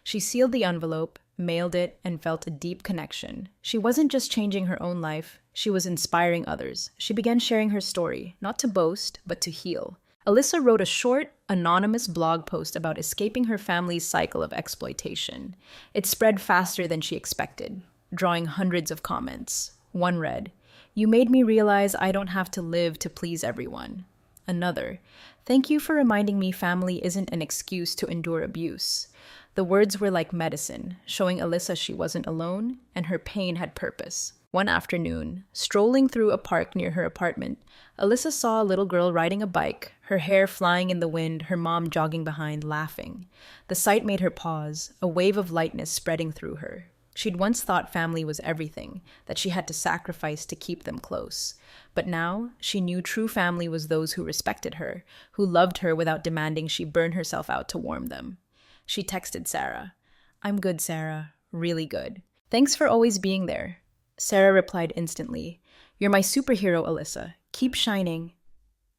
She sealed the envelope, mailed it, and felt a deep connection. She wasn't just changing her own life, she was inspiring others. She began sharing her story, not to boast, but to heal. Alyssa wrote a short, anonymous blog post about escaping her family's cycle of exploitation. It spread faster than she expected, drawing hundreds of comments. One read, "You made me realize I don't have to live to please everyone." Another, "Thank you for reminding me family isn't an excuse to endure abuse." The words were like medicine, showing Alyssa she wasn't alone and her pain had purpose. One afternoon, strolling through a park near her apartment, Alyssa saw a little girl riding a bike, her hair flying in the wind, her mom jogging behind, laughing. The sight made her pause, a wave of lightness spreading through her. She'd once thought family was everything, that she had to sacrifice to keep them close. But now, she knew true family was those who respected her, who loved her without demanding she burn herself out to warm them. She texted Sarah, "I'm good, Sarah. Really good. Thanks for always being there." Sarah replied instantly, "You're my superhero, Alyssa. Keep shining."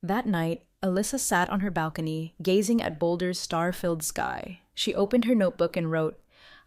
That night, Alyssa sat on her balcony, gazing at Boulder's star-filled sky. She opened her notebook and wrote,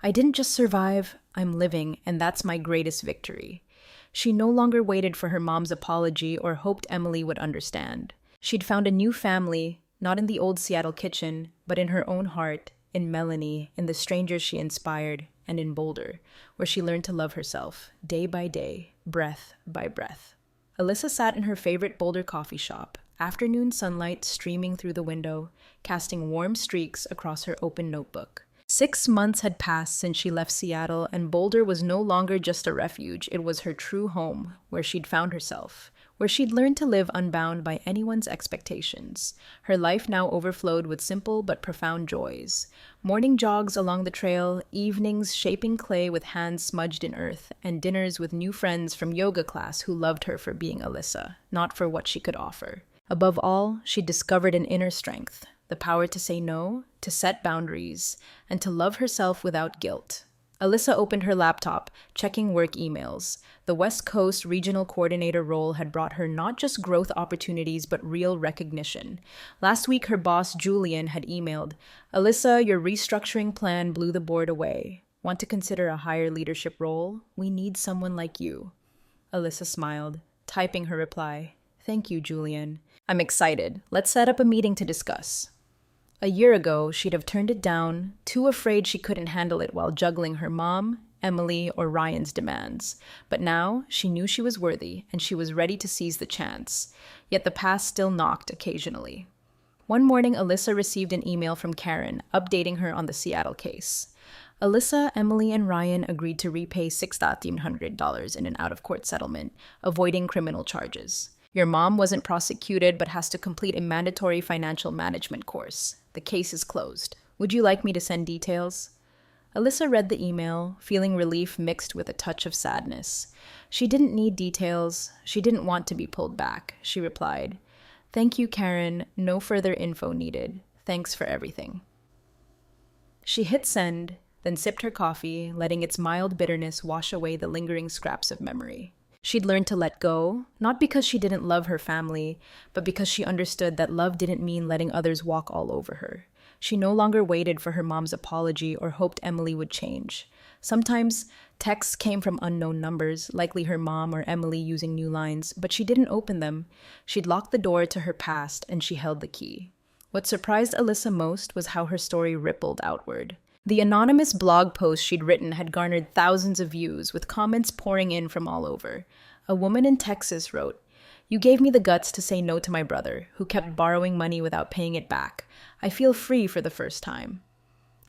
"I didn't just survive, I'm living, and that's my greatest victory." She no longer waited for her mom's apology or hoped Emily would understand. She'd found a new family, not in the old Seattle kitchen, but in her own heart, in Melanie, in the strangers she inspired, and in Boulder, where she learned to love herself, day by day, breath by breath. Alyssa sat in her favorite Boulder coffee shop, afternoon sunlight streaming through the window, casting warm streaks across her open notebook. 6 months had passed since she left Seattle, and Boulder was no longer just a refuge. It was her true home, where she'd found herself, where she'd learned to live unbound by anyone's expectations. Her life now overflowed with simple but profound joys. Morning jogs along the trail, evenings shaping clay with hands smudged in earth, and dinners with new friends from yoga class who loved her for being Alyssa, not for what she could offer. Above all, she discovered an inner strength, the power to say no, to set boundaries, and to love herself without guilt. Alyssa opened her laptop, checking work emails. The West Coast Regional Coordinator role had brought her not just growth opportunities, but real recognition. Last week, her boss, Julian, had emailed, "Alyssa, your restructuring plan blew the board away. Want to consider a higher leadership role? We need someone like you." Alyssa smiled, typing her reply, "Thank you, Julian. I'm excited. Let's set up a meeting to discuss." A year ago, she'd have turned it down, too afraid she couldn't handle it while juggling her mom, Emily, or Ryan's demands. But now, she knew she was worthy, and she was ready to seize the chance. Yet the past still knocked occasionally. One morning, Alyssa received an email from Karen, updating her on the Seattle case. Alyssa, Emily, and Ryan agreed to repay $6,300 in an out-of-court settlement, avoiding criminal charges. Your mom wasn't prosecuted but has to complete a mandatory financial management course. The case is closed. Would you like me to send details? Alyssa read the email, feeling relief mixed with a touch of sadness. She didn't need details. She didn't want to be pulled back. She replied, "Thank you, Karen. No further info needed. Thanks for everything." She hit send, then sipped her coffee, letting its mild bitterness wash away the lingering scraps of memory. She'd learned to let go, not because she didn't love her family, but because she understood that love didn't mean letting others walk all over her. She no longer waited for her mom's apology or hoped Emily would change. Sometimes texts came from unknown numbers, likely her mom or Emily using new lines, but she didn't open them. She'd locked the door to her past and she held the key. What surprised Alyssa most was how her story rippled outward. The anonymous blog post she'd written had garnered thousands of views, with comments pouring in from all over. A woman in Texas wrote, "You gave me the guts to say no to my brother, who kept borrowing money without paying it back. I feel free for the first time."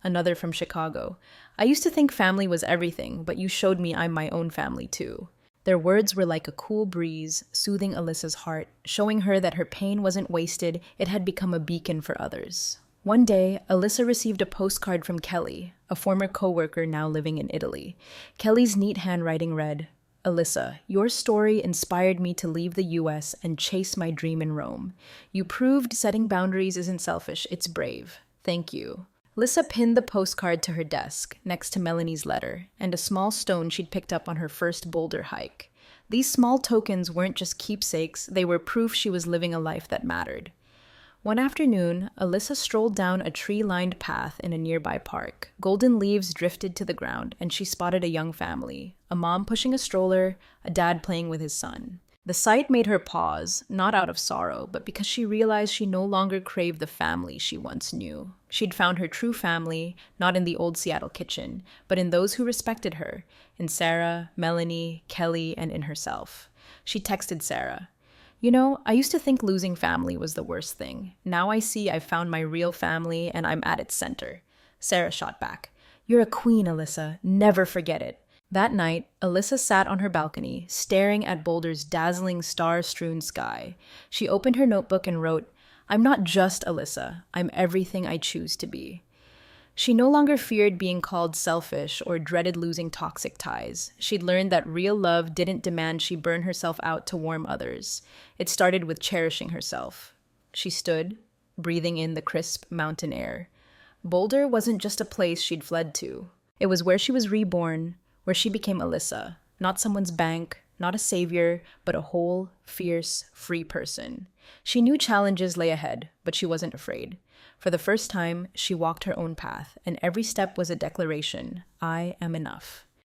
Another from Chicago, "I used to think family was everything, but you showed me I'm my own family too." Their words were like a cool breeze, soothing Alyssa's heart, showing her that her pain wasn't wasted, it had become a beacon for others. One day, Alyssa received a postcard from Kelly, a former coworker now living in Italy. Kelly's neat handwriting read, "Alyssa, your story inspired me to leave the US and chase my dream in Rome. You proved setting boundaries isn't selfish, it's brave. Thank you." Alyssa pinned the postcard to her desk, next to Melanie's letter, and a small stone she'd picked up on her first boulder hike. These small tokens weren't just keepsakes, they were proof she was living a life that mattered. One afternoon, Alyssa strolled down a tree-lined path in a nearby park. Golden leaves drifted to the ground, and she spotted a young family, a mom pushing a stroller, a dad playing with his son. The sight made her pause, not out of sorrow, but because she realized she no longer craved the family she once knew. She'd found her true family, not in the old Seattle kitchen, but in those who respected her, in Sarah, Melanie, Kelly, and in herself. She texted Sarah, "You know, I used to think losing family was the worst thing. Now I see I've found my real family and I'm at its center." Sarah shot back, "You're a queen, Alyssa. Never forget it." That night, Alyssa sat on her balcony, staring at Boulder's dazzling star-strewn sky. She opened her notebook and wrote, "I'm not just Alyssa. I'm everything I choose to be." She no longer feared being called selfish or dreaded losing toxic ties. She'd learned that real love didn't demand she burn herself out to warm others. It started with cherishing herself. She stood, breathing in the crisp mountain air. Boulder wasn't just a place she'd fled to. It was where she was reborn, where she became Alyssa, not someone's bank, not a savior, but a whole, fierce, free person. She knew challenges lay ahead, but she wasn't afraid. For the first time, she walked her own path, and every step was a declaration, "I am enough."